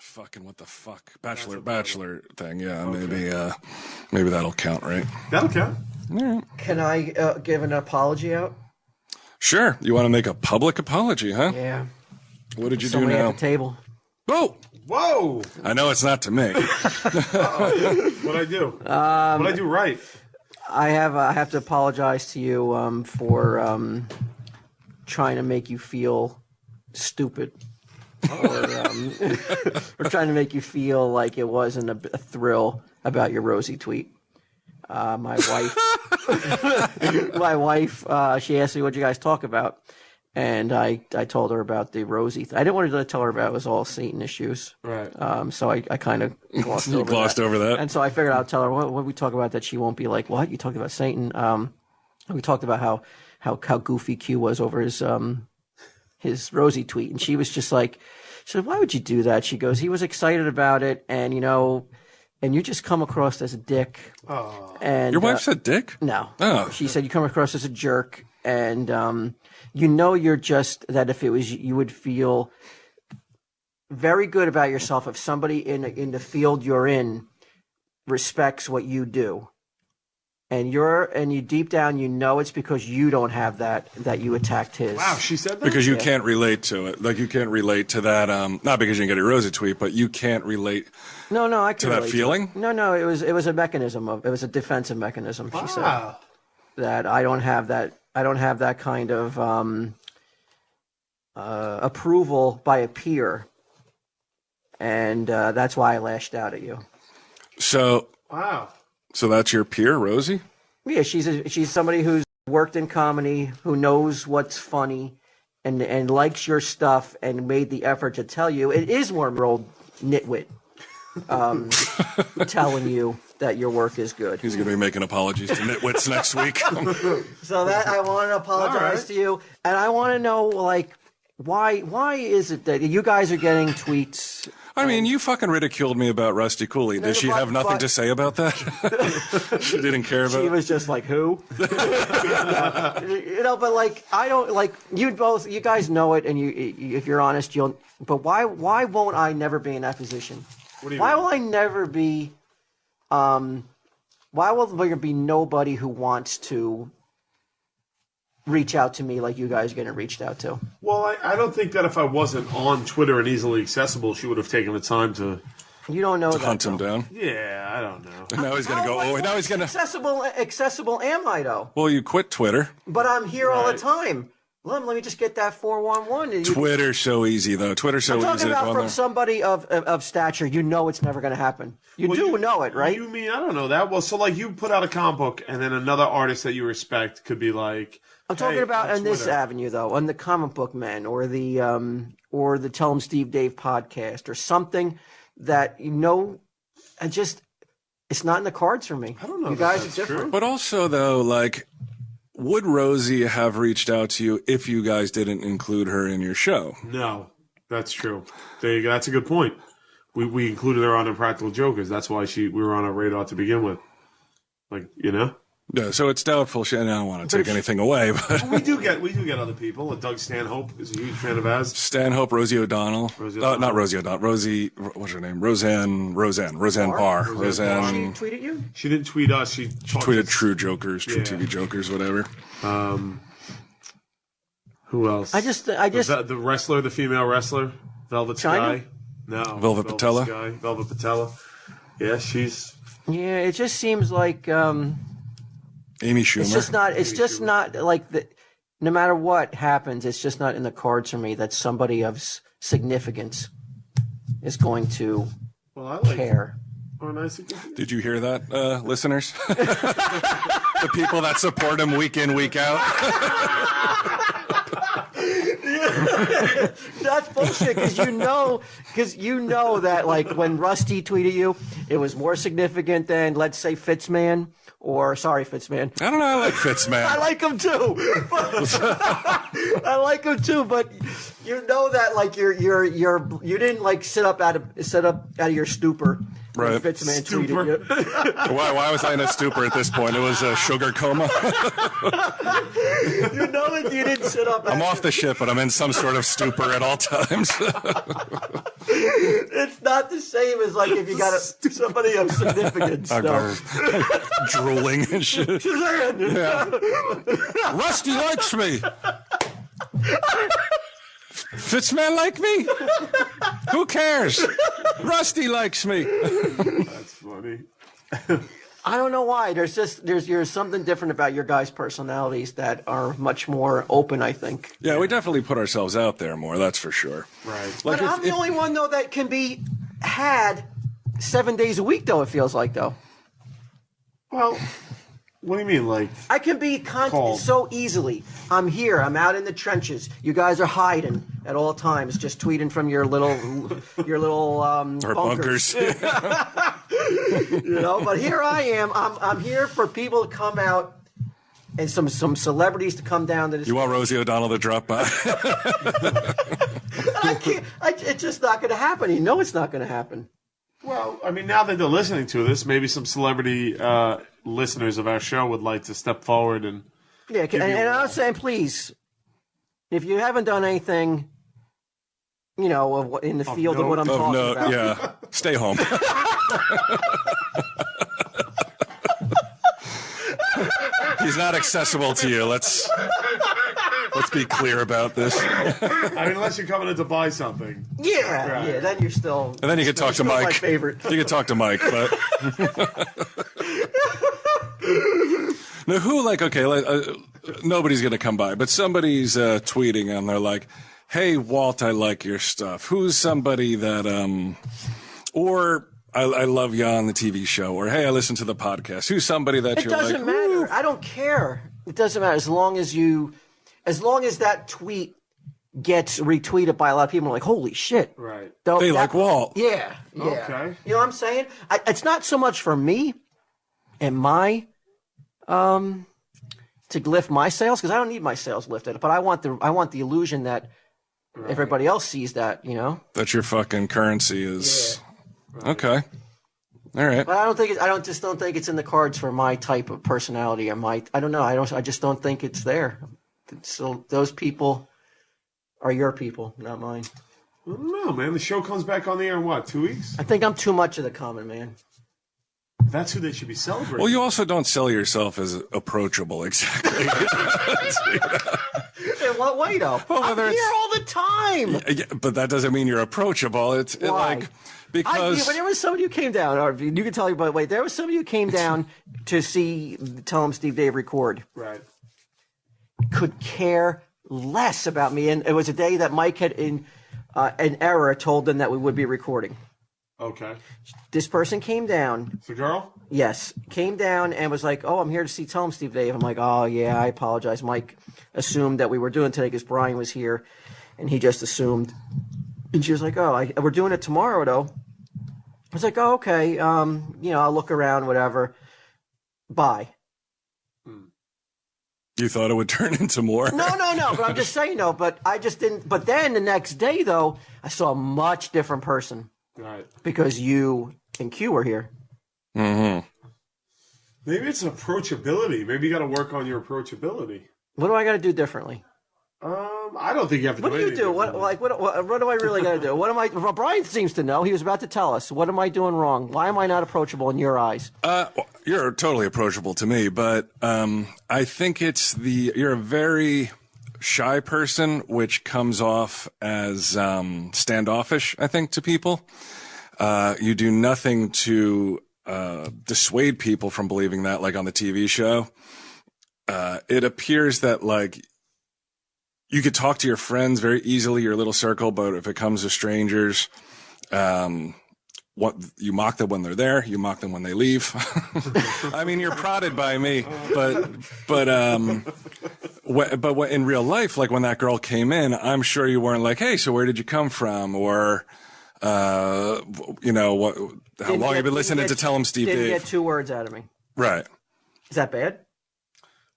fucking what the fuck bachelor thing. Yeah, okay. Maybe that'll count, right? That'll count. Yeah. Can I give an apology out? Sure. You want to make a public apology, huh? Yeah. What did you do Somebody now? at the table. Oh! Whoa! I know it's not to me. What'd I do? What'd I do right? I have to apologize to you for trying to make you feel stupid. Or trying to make you feel like it wasn't a thrill about your Rosie tweet. My wife, she asked me what you guys talk about, and I told her about the Rosie. I didn't want to tell her about it was all Satan issues, right? So I kind of glossed over that, and so I figured I'd tell her what we talk about that she won't be like, what you talked about Satan? We talked about how goofy Q was over his Rosie tweet, and she was just like, she said, why would you do that? She goes, he was excited about it, and and you just come across as a dick. Oh. And your wife said dick? No. Oh. She said you come across as a jerk, and you're just that if it was you would feel very good about yourself if somebody in the field you're in respects what you do. And you deep down it's because you don't have that you attacked his. Wow, she said that? Because you can't relate to it. Like you can't relate to that not because you didn't get a Rosie tweet, but you can't relate I can to that feeling? No, it was a mechanism it was a defensive mechanism, she said. That I don't have that kind of approval by a peer. And that's why I lashed out at you. So wow. So that's your peer, Rosie? Yeah, she's somebody who's worked in comedy, who knows what's funny, and likes your stuff, and made the effort to tell you. It is more old nitwit telling you that your work is good. He's going to be making apologies to nitwits next week. So that I want to apologize to you, and I want to know why is it that you guys are getting tweets? I mean, you fucking ridiculed me about Rusty Cooley. Does she have nothing to say about that? She didn't care about it? She was just like, who? But I don't, you guys know it, and if you're honest, but why won't I never be in that position? What do you mean? Will I never be, why will there be nobody who wants to reach out to me like you guys are getting reached out to? Well, I don't think that if I wasn't on Twitter and easily accessible, she would have taken the time to. You don't know to hunt him down. Yeah, I don't know. And now he's going to go. Now he's going to. Accessible am I though? Well, you quit Twitter. But I'm here all the time. Let me just get that 411. Twitter's so easy though. Twitter's so easy. I'm talking about from somebody of stature. You know it's never going to happen. You know it, right? You mean I don't know that? Well, so you put out a comic book, and then another artist that you respect could be like. I'm talking about on this avenue, though, on the Comic Book Men or the Tell 'em Steve Dave podcast or something that it's not in the cards for me. I don't know. You guys are different. True. But also, though, would Rosie have reached out to you if you guys didn't include her in your show? No, that's true. That's a good point. We included her on Impractical Jokers. That's why we were on our radar to begin with. Yeah, so it's doubtful. I don't want to take anything away, but we do get other people. Doug Stanhope is a huge fan of ours. Stanhope, Rosie O'Donnell. Not Rosie O'Donnell. Rosie, what's her name? Roseanne Barr. Roseanne. She tweeted you? She didn't tweet us. She tweeted True Jokers, True TV Jokers, whatever. Who else? I just the wrestler, the female wrestler, Velvet China? Sky. No, Velvet Patella. Sky, Velvet Patella. Yeah, she's. Yeah, it just seems like. Amy Schumer. It's just not like that. No matter what happens, it's just not in the cards for me that somebody of significance is going to care. Did you hear that, listeners? The people that support him week in, week out. That's bullshit because you know that when Rusty tweeted you, it was more significant than, let's say, Fitzman. Or sorry, Fitzman. I don't know. I like Fitzman. I like him too. I like him too. But you know that you didn't sit up out of your stupor. Right. Fitzman tweeted you. Why was I in a stupor at this point? It was a sugar coma. You know that you didn't sit up. I'm off the ship, but I'm in some sort of stupor at all times. It's not the same as like if you got somebody of significance. No. Drooling and shit. Yeah. Rusty likes me. Fitzman like me? Who cares? Rusty likes me. That's funny. I don't know why. There's something different about your guys' personalities that are much more open, I think. Yeah, we definitely put ourselves out there more, that's for sure. Right. But I'm the only one, though, that can be had 7 days a week, though, it feels like, though. Well, what do you mean, like? I can be so easily. I'm here. I'm out in the trenches. You guys are hiding at all times, just tweeting from your little bunkers. You know, but here I am. I'm here for people to come out and some celebrities to come down to this. You want Rosie O'Donnell to drop by? I can't. It's just not going to happen. You know, it's not going to happen. Well, I mean, now that they're listening to this, maybe some celebrity listeners of our show would like to step forward and. Yeah, and I'm saying, please, if you haven't done anything, you know, in the field of what I'm talking about. Yeah, stay home. He's not accessible to you. Let's be clear about this. I mean, unless you're coming in to buy something. Yeah, right. Yeah. Then you're still. And then you can talk to Mike. My favorite. You can talk to Mike, but. Now, who nobody's gonna come by, but somebody's tweeting and they're like, "Hey, Walt, I like your stuff." Who's somebody that or I love you on the TV show, or hey, I listen to the podcast. Who's somebody that you're like? It doesn't matter. I don't care. It doesn't matter as long as that tweet gets retweeted by a lot of people. Like, holy shit! Right? They like Walt. Yeah. Okay. You know what I'm saying? It's not so much for me and my to lift my sales, because I don't need my sales lifted, but I want the illusion that everybody else sees that, you know, that your fucking currency is okay. All right. But I just don't think it's in the cards for my type of personality or I don't know. I just don't think it's there. So those people are your people, not mine. I don't know, man. The show comes back on the air in what, 2 weeks? I think I'm too much of the common man. That's who they should be celebrating. Well, you also don't sell yourself as approachable, exactly. In what way, though? Well, I'm here all the time. Yeah, but that doesn't mean you're approachable. Because when there was somebody who came down, or you can tell me, but wait, there was somebody who came down to see Tell 'em Steve Dave record. Right. Could care less about me, and it was a day that Mike had in an error told them that we would be recording. Okay. This person came down. It's a girl? Yes. Came down and was like, oh, I'm here to see Tell 'em Steve Dave. I'm like, oh, yeah, I apologize. Mike assumed that we were doing today because Brian was here, and he just assumed. And she was like, oh, we're doing it tomorrow, though. I was like, oh, okay. You know, I'll look around, whatever. Bye. You thought it would turn into more? No. But I'm just saying, though. But I just didn't. But then the next day, though, I saw a much different person. Right. Because you and Q were here. Mm-hmm. Maybe it's approachability. Maybe you got to work on your approachability. What do I got to do differently? I don't think you have to do anything. What do you do? What do I really got to do? What am I? Well, Brian seems to know. He was about to tell us. What am I doing wrong? Why am I not approachable in your eyes? You're totally approachable to me, but I think you're a very shy person, which comes off as standoffish, I think, to people. You do nothing to dissuade people from believing that, like on the TV show. It appears that, like, you could talk to your friends very easily, your little circle, but if it comes to strangers, you mock them when they're there, you mock them when they leave. I mean, you're prodded by me, but in real life, like when that girl came in, I'm sure you weren't like, hey, so where did you come from? Or, you know, how long have you been listening to Tell 'em Steve Dave? Didn't get 2 words out of me. Right. Is that bad?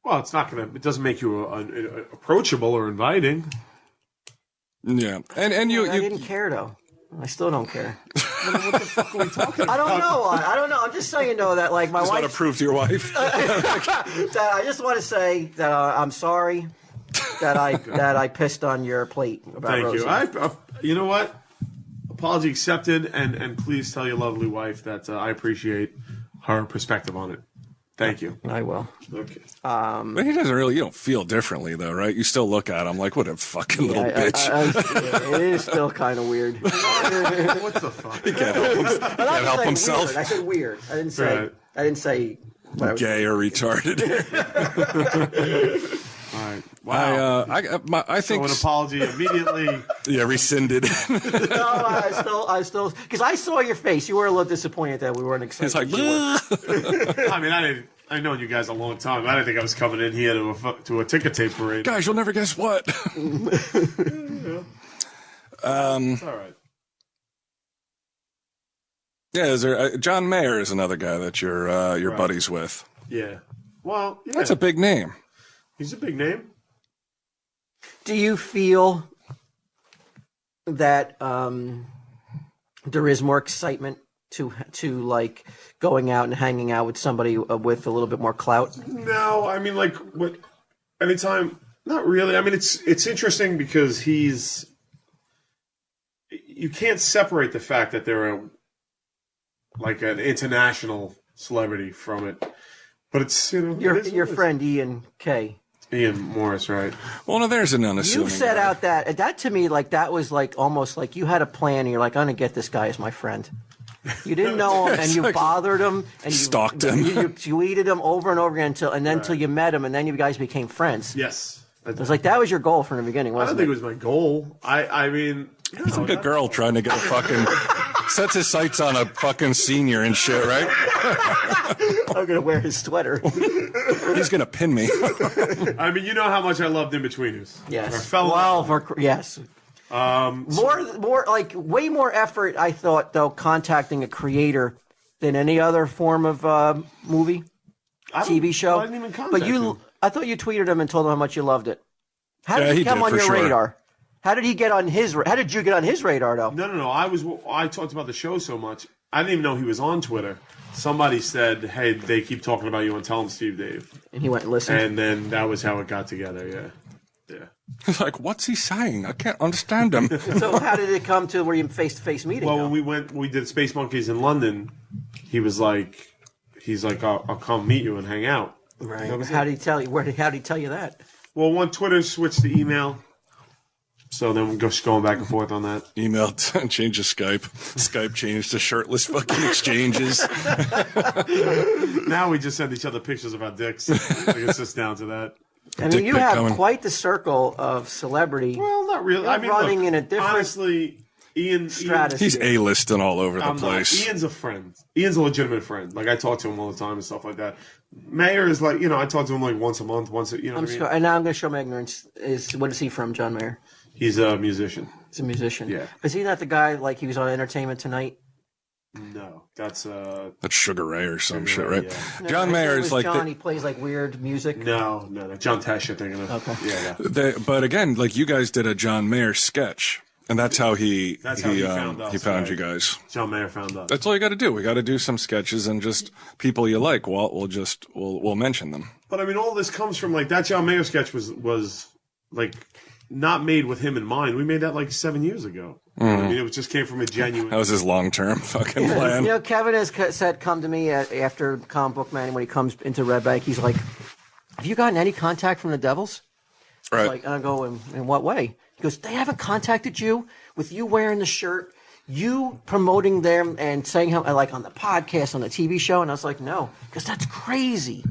Well, it doesn't make you approachable or inviting. Yeah. And you didn't care, though. I still don't care. What the fuck are we talking about? I don't know. I'm just saying, though, that like my wife. Want to prove to your wife? That I just want to say that I'm sorry that I pissed on your plate about Thank Rosie. you. You know what? Apology accepted, and please tell your lovely wife that I appreciate her perspective on it. Thank you. I will. Okay. But he doesn't really. You don't feel differently though, right? You still look at him like, what a fucking little bitch. It is still kind of weird. What the fuck? He can't help himself. Weird. I said weird. I didn't say. Right. I didn't say. Gay or retarded. All right. Wow. I think so an apology immediately. Yeah, rescinded. No, I still, because I saw your face. You were a little disappointed that we weren't excited. It's like, I mean, I've known you guys a long time. I didn't think I was coming in here to a ticker tape parade. guys, you'll never guess what. It's all right. Yeah, is there John Mayer is another guy that you're Right. buddies with. Yeah. Well, yeah. That's a big name. He's a big name. Do you feel that there is more excitement to like going out and hanging out with somebody with a little bit more clout? No, I mean, like, what? Anytime? Not really. I mean, it's interesting because you can't separate the fact that they're like an international celebrity from it, but it's Your friend Ian K. Ian Morris, right? Well, no, there's an unassuming You set guy. out that to me, like that was like almost like you had a plan and you're like, I'm gonna get this guy as my friend. You didn't know him and you like bothered him and you stalked him. You tweeted him over and over again until you met him and then you guys became friends. Yes. It was like that was your goal from the beginning, I wasn't don't think it was my goal. I mean, He's like a girl trying to get a fucking sets his sights on a fucking senior and shit, right? I'm gonna wear his sweater. He's gonna pin me. I mean, you know how much I loved In Betweeners. Yes. Yes. More like way more effort. I thought though contacting a creator than any other form of movie, TV show. I didn't even contact him. I thought you tweeted him and told him how much you loved it. How did Yeah, he he come did, on for your sure. radar? How did he get on his? How did you get on his radar though? No. I talked about the show so much. I didn't even know he was on Twitter. Somebody said, "Hey, they keep talking about you and tell them Steve Dave." And he went and listened. And then that was how it got together. Yeah. He's like, what's he saying? I can't understand him. So how did it come to where you face-to-face meeting? Well, though? when we did Space Monkeys in London, he's like, I'll come meet you and hang out. right. That was How it. did he tell you? How did he tell you that? Well, when Twitter switched to email, so then we're just going back and forth on that. Email change to Skype. Skype changed to shirtless fucking exchanges. Now we just send each other pictures of our dicks. I think it's just down to that. I Dick mean, you pic have coming. quite the circle of celebrity. Well, not really. You're I mean, running look, in a different honestly, Ian. stratus. He's A-listing all over the I'm not. place. Ian's a friend. Ian's a legitimate friend. Like I talk to him all the time and stuff like that. Mayor is like, I talk to him like once a month, what I mean? And now I'm going to show my ignorance. What is he from, John Mayer? He's a musician. He's a musician. Yeah. Is he not the guy like he was on Entertainment Tonight? No, that's That's Sugar Ray or some shit, Ray, right? yeah. John His Mayer name is was like John. He plays like weird music. no. John Tesh, you're thinking of. Okay. Yeah. but again, like you guys did a John Mayer sketch, and that's how he found us, he found right. you guys. John Mayer found us. That's all you got to do. We got to do some sketches and just people you like. Walt will we'll mention them. But I mean, all this comes from like that John Mayer sketch was like not made with him in mind. We made that like 7 years ago. I mean, it just came from a genuine. That was his long-term fucking plan. Kevin has said, come to me after Comic Book Man when he comes into Red Bank. He's like, have you gotten any contact from the Devils? Right. Like, and I go, in what way? He goes, they haven't contacted you with you wearing the shirt, you promoting them and saying how, like on the podcast, on the TV show. And I was like, no, because that's crazy.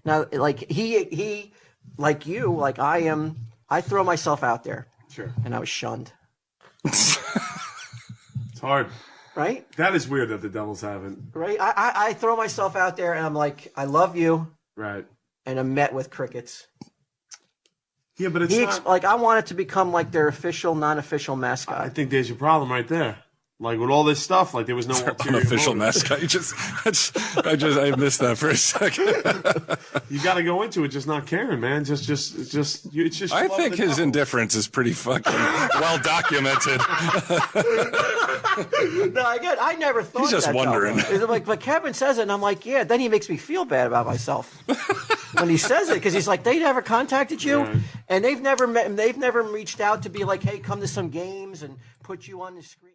Now, like he, like you, like I am, I throw myself out there. Sure. And I was shunned. It's hard. Right? That is weird that the Devils haven't. Right? I throw myself out there and I'm like, I love you. Right. And I'm met with crickets. Yeah, but it's not. Like, I want it to become like their official, non-official mascot. I think there's your problem right there. Like with all this stuff, like there was no ulterior Unofficial motive. mascot. I missed that for a second. You got to go into it just not caring, man. It's just. I think his indifference is pretty fucking well documented. No, again, I never thought He's just that, wondering. Though. Like, but Kevin says it, and I'm like, yeah. Then he makes me feel bad about myself when he says it, because he's like, they never contacted you, Right. and they've never reached out to be like, hey, come to some games and put you on the screen.